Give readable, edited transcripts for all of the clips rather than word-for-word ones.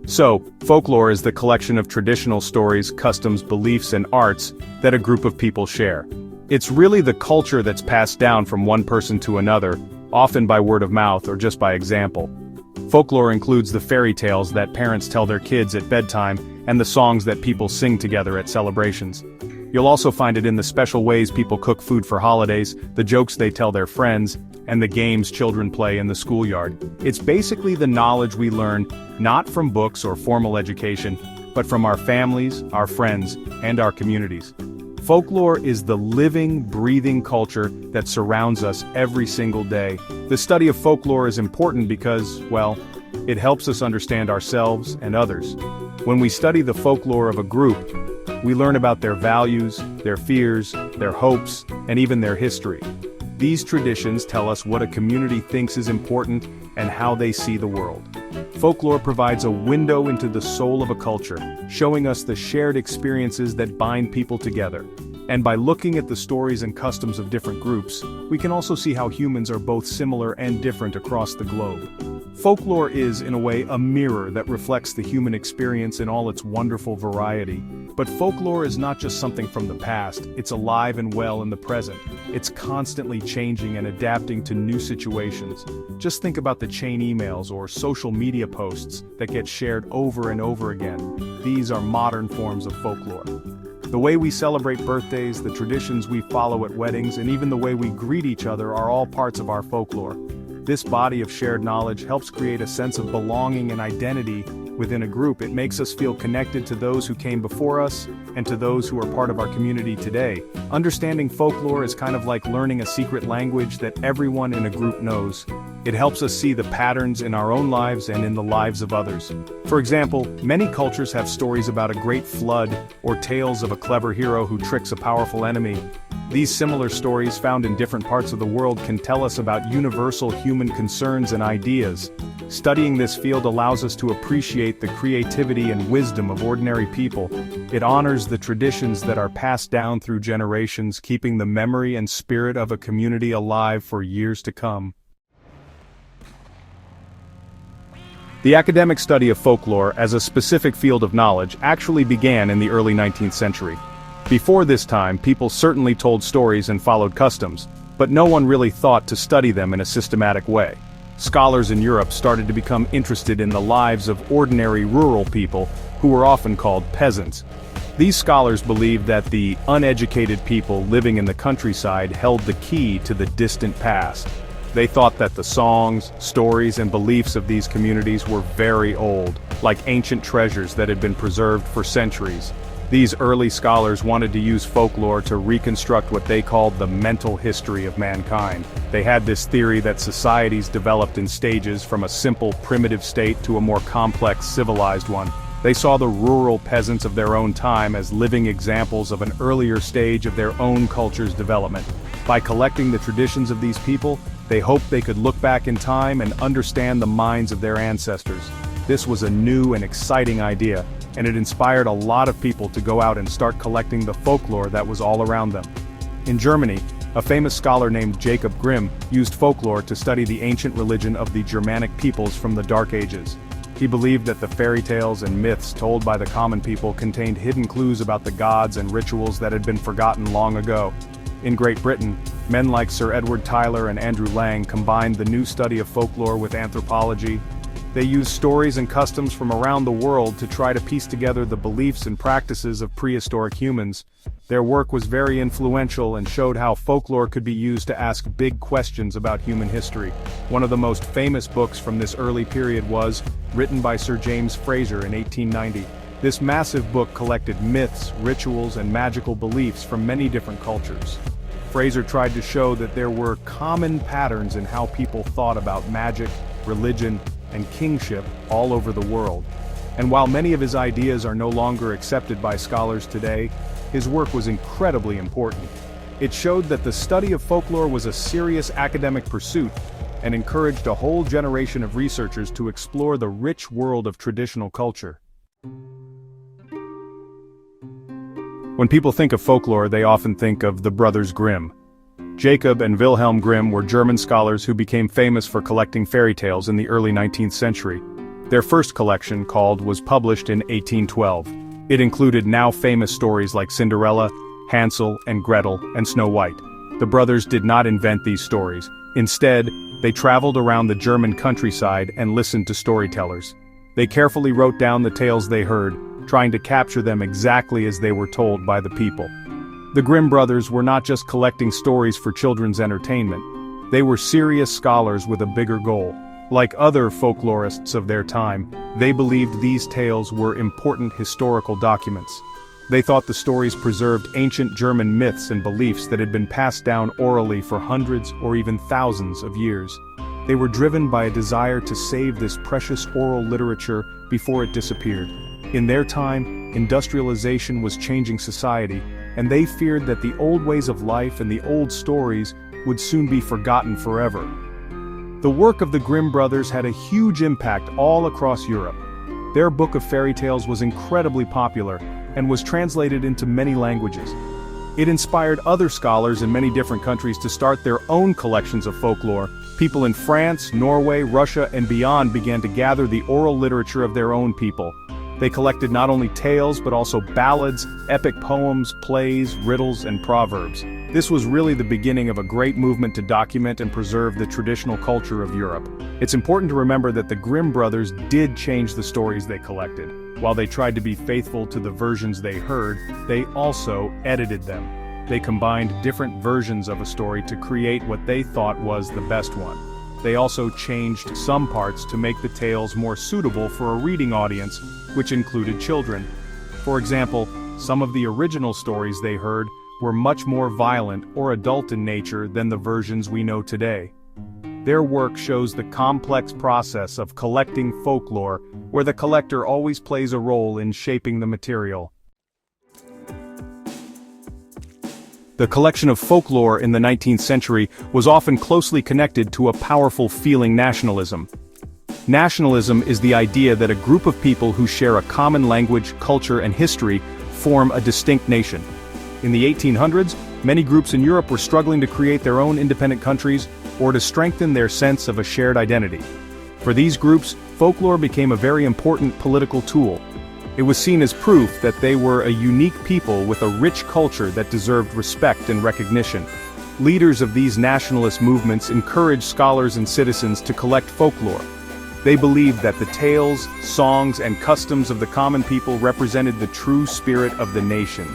So, folklore is the collection of traditional stories, customs, beliefs, and arts that a group of people share. It's really the culture that's passed down from one person to another, often by word of mouth or just by example. Folklore includes the fairy tales that parents tell their kids at bedtime and the songs that people sing together at celebrations. You'll also find it in the special ways people cook food for holidays, the jokes they tell their friends, and the games children play in the schoolyard. It's basically the knowledge we learn not from books or formal education, but from our families, our friends, and our communities. Folklore is the living, breathing culture that surrounds us every single day. The study of folklore is important because, well, it helps us understand ourselves and others. When we study the folklore of a group, we learn about their values, their fears, their hopes, and even their history. These traditions tell us what a community thinks is important and how they see the world. Folklore provides a window into the soul of a culture, showing us the shared experiences that bind people together. And by looking at the stories and customs of different groups, we can also see how humans are both similar and different across the globe. Folklore is, in a way, a mirror that reflects the human experience in all its wonderful variety. But folklore is not just something from the past, it's alive and well in the present. It's constantly changing and adapting to new situations. Just think about the chain emails or social media posts that get shared over and over again. These are modern forms of folklore. The way we celebrate birthdays, the traditions we follow at weddings, and even the way we greet each other are all parts of our folklore. This body of shared knowledge helps create a sense of belonging and identity within a group. It makes us feel connected to those who came before us and to those who are part of our community today. Understanding folklore is kind of like learning a secret language that everyone in a group knows. It helps us see the patterns in our own lives and in the lives of others. For example, many cultures have stories about a great flood or tales of a clever hero who tricks a powerful enemy. These similar stories found in different parts of the world can tell us about universal human concerns and ideas. Studying this field allows us to appreciate the creativity and wisdom of ordinary people. It honors the traditions that are passed down through generations, keeping the memory and spirit of a community alive for years to come. The academic study of folklore as a specific field of knowledge actually began in the early 19th century. Before this time, people certainly told stories and followed customs, but no one really thought to study them in a systematic way. Scholars in Europe started to become interested in the lives of ordinary rural people, who were often called peasants. These scholars believed that the uneducated people living in the countryside held the key to the distant past. They thought that the songs, stories, and beliefs of these communities were very old, like ancient treasures that had been preserved for centuries. These early scholars wanted to use folklore to reconstruct what they called the mental history of mankind. They had this theory that societies developed in stages from a simple, primitive state to a more complex, civilized one. They saw the rural peasants of their own time as living examples of an earlier stage of their own culture's development. By collecting the traditions of these people, they hoped they could look back in time and understand the minds of their ancestors. This was a new and exciting idea, and it inspired a lot of people to go out and start collecting the folklore that was all around them. In Germany, a famous scholar named Jacob Grimm used folklore to study the ancient religion of the Germanic peoples from the Dark Ages. He believed that the fairy tales and myths told by the common people contained hidden clues about the gods and rituals that had been forgotten long ago. In Great Britain, men like Sir Edward Tyler and Andrew Lang combined the new study of folklore with anthropology. They used stories and customs from around the world to try to piece together the beliefs and practices of prehistoric humans. Their work was very influential and showed how folklore could be used to ask big questions about human history. One of the most famous books from this early period was written by Sir James Frazer in 1890. This massive book collected myths, rituals, and magical beliefs from many different cultures. Frazer tried to show that there were common patterns in how people thought about magic, religion, and kingship all over the world. And while many of his ideas are no longer accepted by scholars today, his work was incredibly important. It showed that the study of folklore was a serious academic pursuit and encouraged a whole generation of researchers to explore the rich world of traditional culture. When people think of folklore, they often think of the brothers Grimm. Jacob and Wilhelm Grimm were German scholars who became famous for collecting fairy tales in the early 19th century. Their first collection, called, was published in 1812. It included now famous stories like Cinderella, Hansel and Gretel, and Snow White. The brothers did not invent these stories. Instead, they traveled around the German countryside and listened to storytellers. They carefully wrote down the tales they heard, trying to capture them exactly as they were told by the people. The Grimm brothers were not just collecting stories for children's entertainment. They were serious scholars with a bigger goal. Like other folklorists of their time, they believed these tales were important historical documents. They thought the stories preserved ancient German myths and beliefs that had been passed down orally for hundreds or even thousands of years. They were driven by a desire to save this precious oral literature before it disappeared. In their time, industrialization was changing society, and they feared that the old ways of life and the old stories would soon be forgotten forever. The work of the Grimm brothers had a huge impact all across Europe. Their book of fairy tales was incredibly popular and was translated into many languages. It inspired other scholars in many different countries to start their own collections of folklore. People in France, Norway, Russia, and beyond began to gather the oral literature of their own people. They collected not only tales but also ballads, epic poems, plays, riddles, and proverbs. This was really the beginning of a great movement to document and preserve the traditional culture of Europe. It's important to remember that the Grimm brothers did change the stories they collected. While they tried to be faithful to the versions they heard, they also edited them. They combined different versions of a story to create what they thought was the best one. They also changed some parts to make the tales more suitable for a reading audience, which included children. For example, some of the original stories they heard were much more violent or adult in nature than the versions we know today. Their work shows the complex process of collecting folklore, where the collector always plays a role in shaping the material. The collection of folklore in the 19th century was often closely connected to a powerful feeling nationalism. Nationalism is the idea that a group of people who share a common language, culture, and history form a distinct nation. In the 1800s, many groups in Europe were struggling to create their own independent countries or to strengthen their sense of a shared identity. For these groups, folklore became a very important political tool. It was seen as proof that they were a unique people with a rich culture that deserved respect and recognition. Leaders of these nationalist movements encouraged scholars and citizens to collect folklore. They believed that the tales, songs, and customs of the common people represented the true spirit of the nation.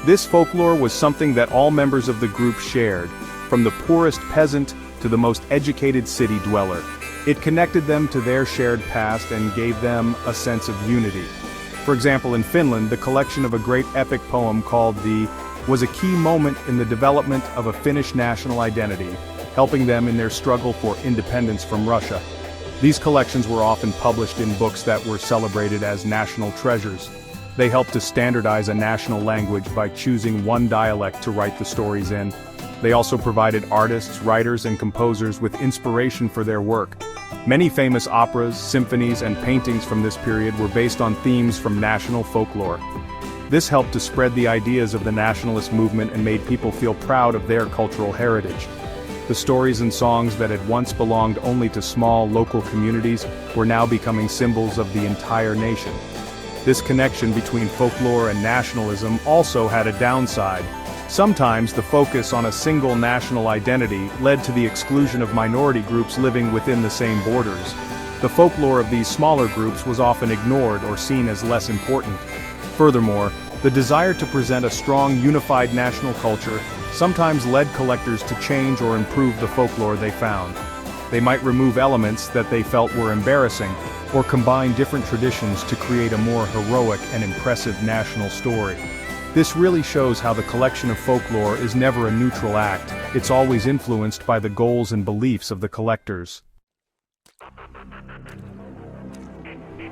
This folklore was something that all members of the group shared, from the poorest peasant to the most educated city dweller. It connected them to their shared past and gave them a sense of unity. For example, in Finland, the collection of a great epic poem called the was a key moment in the development of a Finnish national identity, helping them in their struggle for independence from Russia. These collections were often published in books that were celebrated as national treasures. They helped to standardize a national language by choosing one dialect to write the stories in. They also provided artists, writers, and composers with inspiration for their work. Many famous operas, symphonies, and paintings from this period were based on themes from national folklore. This helped to spread the ideas of the nationalist movement and made people feel proud of their cultural heritage. The stories and songs that had once belonged only to small local communities were now becoming symbols of the entire nation. This connection between folklore and nationalism also had a downside. Sometimes the focus on a single national identity led to the exclusion of minority groups living within the same borders. The folklore of these smaller groups was often ignored or seen as less important. Furthermore, the desire to present a strong, unified national culture sometimes led collectors to change or improve the folklore they found. They might remove elements that they felt were embarrassing, or combine different traditions to create a more heroic and impressive national story. This really shows how the collection of folklore is never a neutral act. It's always influenced by the goals and beliefs of the collectors.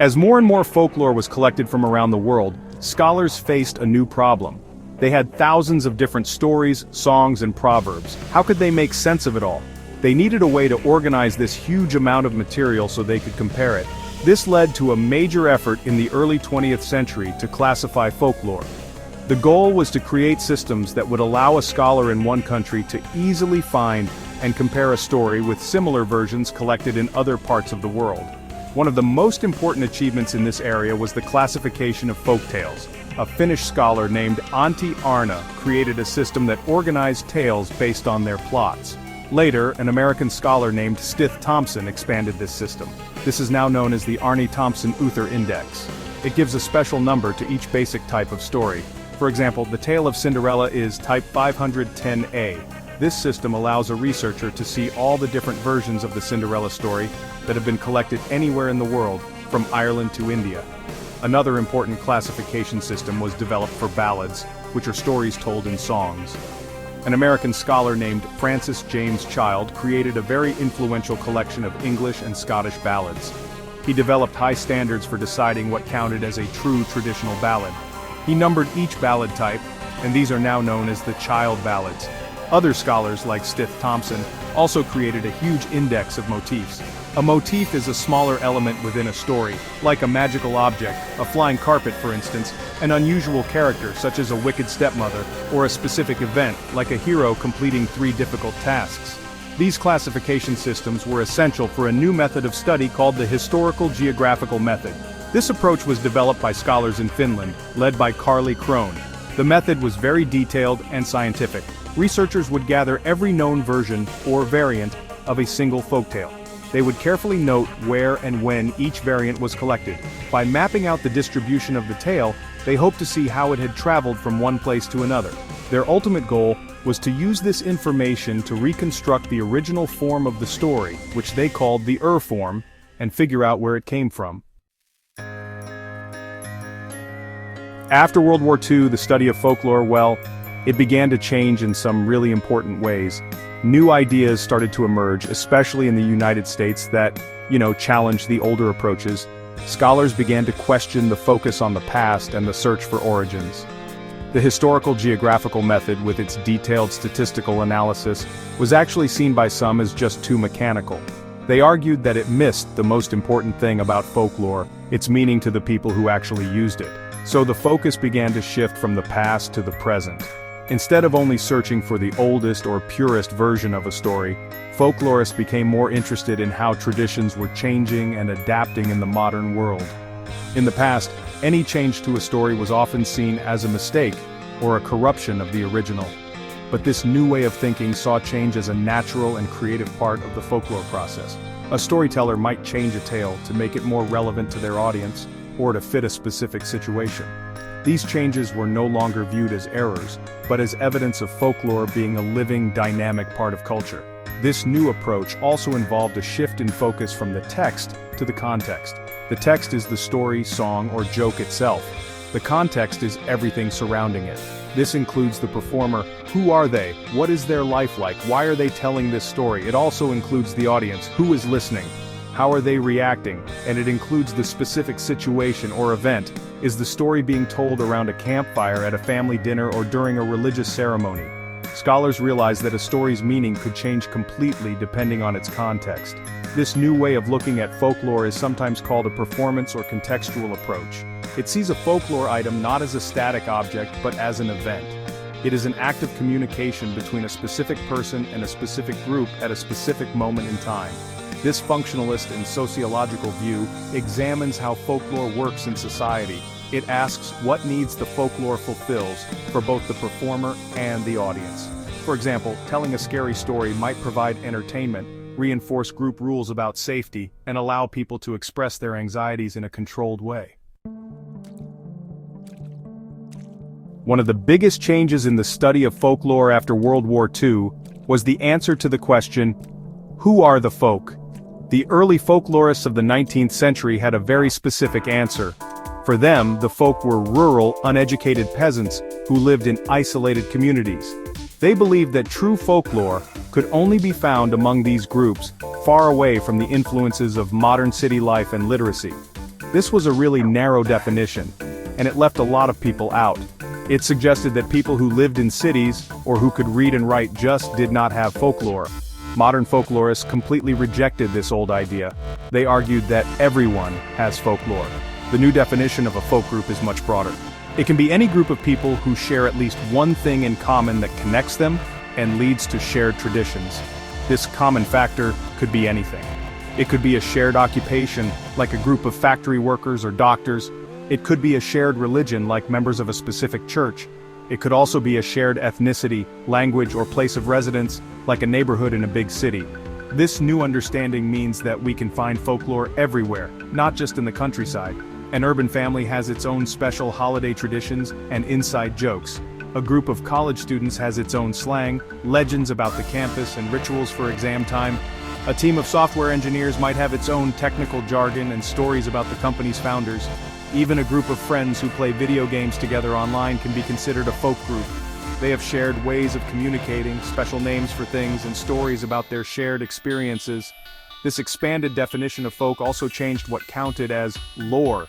As more and more folklore was collected from around the world, scholars faced a new problem. They had thousands of different stories, songs, and proverbs. How could they make sense of it all? They needed a way to organize this huge amount of material so they could compare it. This led to a major effort in the early 20th century to classify folklore. The goal was to create systems that would allow a scholar in one country to easily find and compare a story with similar versions collected in other parts of the world. One of the most important achievements in this area was the classification of folk tales. A Finnish scholar named Antti Arna created a system that organized tales based on their plots. Later, an American scholar named Stith Thompson expanded this system. This is now known as the Arne-Thompson Uther Index. It gives a special number to each basic type of story. For example, the tale of Cinderella is type 510A. This system allows a researcher to see all the different versions of the Cinderella story that have been collected anywhere in the world, from Ireland to India. Another important classification system was developed for ballads, which are stories told in songs. An American scholar named Francis James Child created a very influential collection of English and Scottish ballads. He developed high standards for deciding what counted as a true traditional ballad. He numbered each ballad type, and these are now known as the Child ballads. Other scholars like Stith Thompson also created a huge index of motifs. A motif is a smaller element within a story, like a magical object, a flying carpet for instance, an unusual character such as a wicked stepmother, or a specific event, like a hero completing 3 difficult tasks. These classification systems were essential for a new method of study called the historical geographical method. This approach was developed by scholars in Finland, led by Karli Krohn. The method was very detailed and scientific. Researchers would gather every known version, or variant, of a single folktale. They would carefully note where and when each variant was collected. By mapping out the distribution of the tale, they hoped to see how it had traveled from one place to another. Their ultimate goal was to use this information to reconstruct the original form of the story, which they called the form, and figure out where it came from. After World War II, the study of folklore, well, it began to change in some really important ways. New ideas started to emerge, especially in the United States, that, challenged the older approaches. Scholars began to question the focus on the past and the search for origins. The historical geographical method, with its detailed statistical analysis, was actually seen by some as just too mechanical. They argued that it missed the most important thing about folklore, its meaning to the people who actually used it. So the focus began to shift from the past to the present. Instead of only searching for the oldest or purest version of a story, folklorists became more interested in how traditions were changing and adapting in the modern world. In the past, any change to a story was often seen as a mistake or a corruption of the original. But this new way of thinking saw change as a natural and creative part of the folklore process. A storyteller might change a tale to make it more relevant to their audience or to fit a specific situation. These changes were no longer viewed as errors, but as evidence of folklore being a living, dynamic part of culture. This new approach also involved a shift in focus from the text to the context. The text is the story, song, or joke itself. The context is everything surrounding it. This includes the performer. Who are they? What is their life like? Why are they telling this story? It also includes the audience. Who is listening? How are they reacting? And it includes the specific situation or event. Is the story being told around a campfire at a family dinner or during a religious ceremony? Scholars realize that a story's meaning could change completely depending on its context. This new way of looking at folklore is sometimes called a performance or contextual approach. It sees a folklore item not as a static object but as an event. It is an act of communication between a specific person and a specific group at a specific moment in time. This functionalist and sociological view examines how folklore works in society. It asks what needs the folklore fulfills for both the performer and the audience. For example, telling a scary story might provide entertainment, reinforce group rules about safety, and allow people to express their anxieties in a controlled way. One of the biggest changes in the study of folklore after World War II was the answer to the question, who are the folk? The early folklorists of the 19th century had a very specific answer. For them, the folk were rural, uneducated peasants who lived in isolated communities. They believed that true folklore could only be found among these groups, far away from the influences of modern city life and literacy. This was a really narrow definition, and it left a lot of people out. It suggested that people who lived in cities, or who could read and write, just did not have folklore. Modern folklorists completely rejected this old idea. They argued that everyone has folklore. The new definition of a folk group is much broader. It can be any group of people who share at least one thing in common that connects them and leads to shared traditions. This common factor could be anything. It could be a shared occupation, like a group of factory workers or doctors. It could be a shared religion, like members of a specific church. It could also be a shared ethnicity, language, or place of residence, like a neighborhood in a big city. This new understanding means that we can find folklore everywhere, not just in the countryside. An urban family has its own special holiday traditions and inside jokes. A group of college students has its own slang, legends about the campus, and rituals for exam time. A team of software engineers might have its own technical jargon and stories about the company's founders. Even a group of friends who play video games together online can be considered a folk group. They have shared ways of communicating, special names for things, and stories about their shared experiences. This expanded definition of folk also changed what counted as lore.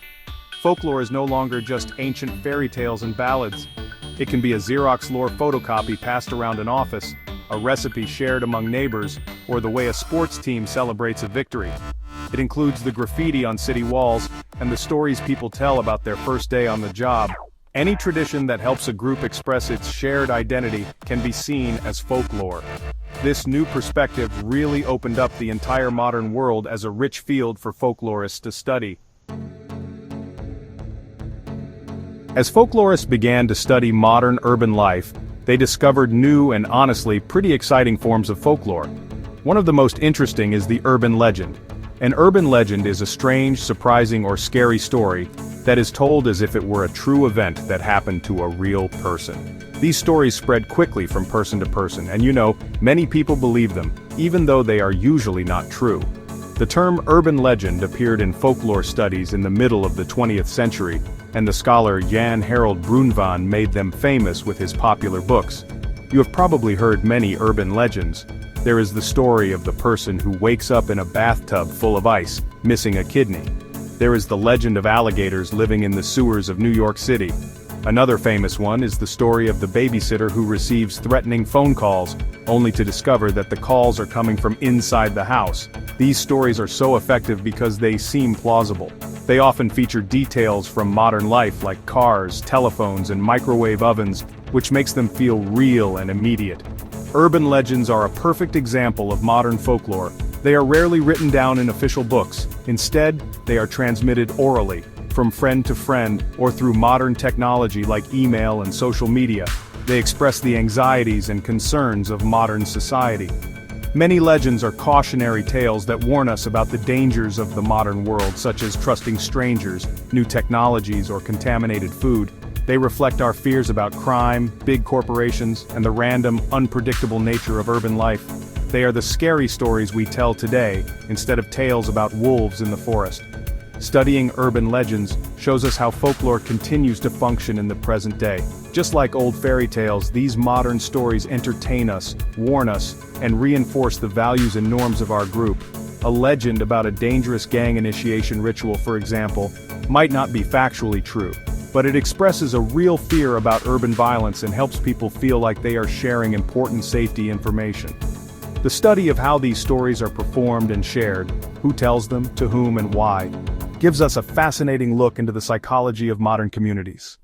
Folklore is no longer just ancient fairy tales and ballads. It can be a Xerox lore photocopy passed around an office, a recipe shared among neighbors, or the way a sports team celebrates a victory. It includes the graffiti on city walls, and the stories people tell about their first day on the job. Any tradition that helps a group express its shared identity can be seen as folklore. This new perspective really opened up the entire modern world as a rich field for folklorists to study. As folklorists began to study modern urban life, they discovered new and honestly pretty exciting forms of folklore. One of the most interesting is the urban legend. An urban legend is a strange, surprising, or scary story that is told as if it were a true event that happened to a real person. These stories spread quickly from person to person, and many people believe them, even though they are usually not true. The term urban legend appeared in folklore studies in the middle of the 20th century, and the scholar Jan Harold Brunvan made them famous with his popular books. You have probably heard many urban legends. There is the story of the person who wakes up in a bathtub full of ice, missing a kidney. There is the legend of alligators living in the sewers of New York City. Another famous one is the story of the babysitter who receives threatening phone calls, only to discover that the calls are coming from inside the house. These stories are so effective because they seem plausible. They often feature details from modern life like cars, telephones, and microwave ovens, which makes them feel real and immediate. Urban legends are a perfect example of modern folklore. They are rarely written down in official books. Instead, they are transmitted orally, from friend to friend, or through modern technology like email and social media. They express the anxieties and concerns of modern society. Many legends are cautionary tales that warn us about the dangers of the modern world, such as trusting strangers, new technologies, or contaminated food. They reflect our fears about crime, big corporations, and the random, unpredictable nature of urban life. They are the scary stories we tell today, instead of tales about wolves in the forest. Studying urban legends shows us how folklore continues to function in the present day. Just like old fairy tales, these modern stories entertain us, warn us, and reinforce the values and norms of our group. A legend about a dangerous gang initiation ritual, for example, might not be factually true, but it expresses a real fear about urban violence and helps people feel like they are sharing important safety information. The study of how these stories are performed and shared, who tells them, to whom and why, gives us a fascinating look into the psychology of modern communities.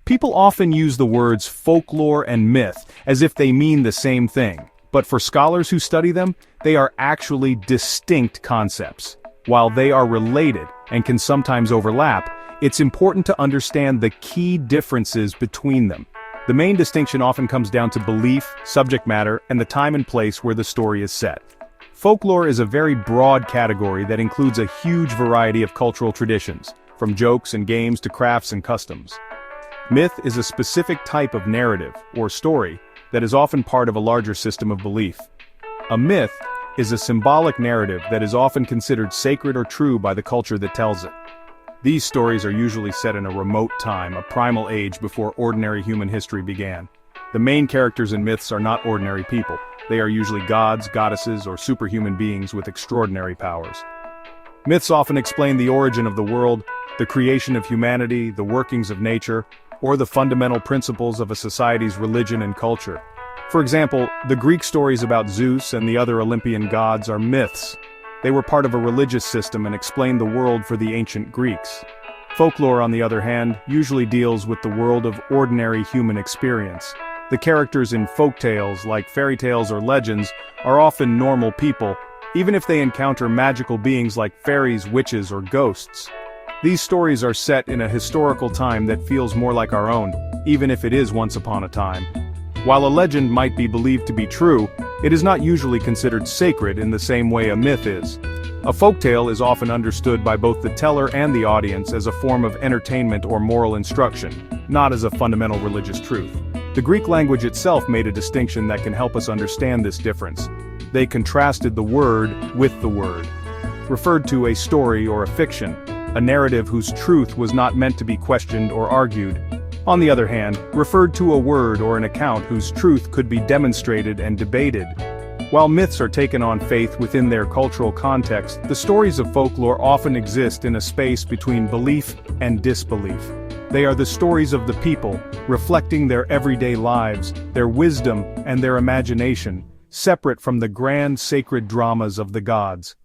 People often use the words folklore and myth as if they mean the same thing, but for scholars who study them, they are actually distinct concepts. While they are related and can sometimes overlap, it's important to understand the key differences between them. The main distinction often comes down to belief, subject matter, and the time and place where the story is set. Folklore is a very broad category that includes a huge variety of cultural traditions, from jokes and games to crafts and customs. Myth is a specific type of narrative, or story, that is often part of a larger system of belief. A myth is a symbolic narrative that is often considered sacred or true by the culture that tells it. These stories are usually set in a remote time, a primal age before ordinary human history began. The main characters in myths are not ordinary people. They are usually gods, goddesses, or superhuman beings with extraordinary powers. Myths often explain the origin of the world, the creation of humanity, the workings of nature, or the fundamental principles of a society's religion and culture. For example, the Greek stories about Zeus and the other Olympian gods are myths. They were part of a religious system and explained the world for the ancient Greeks. Folklore, on the other hand, usually deals with the world of ordinary human experience. The characters in folk tales, like fairy tales or legends, are often normal people, even if they encounter magical beings like fairies, witches, or ghosts. These stories are set in a historical time that feels more like our own, even if it is once upon a time. While a legend might be believed to be true, it is not usually considered sacred in the same way a myth is. A folktale is often understood by both the teller and the audience as a form of entertainment or moral instruction, not as a fundamental religious truth. The Greek language itself made a distinction that can help us understand this difference. They contrasted the word with the word, referred to a story or a fiction, a narrative whose truth was not meant to be questioned or argued. On the other hand, referred to a word or an account whose truth could be demonstrated and debated. While myths are taken on faith within their cultural context, the stories of folklore often exist in a space between belief and disbelief. They are the stories of the people, reflecting their everyday lives, their wisdom, and their imagination, separate from the grand sacred dramas of the gods.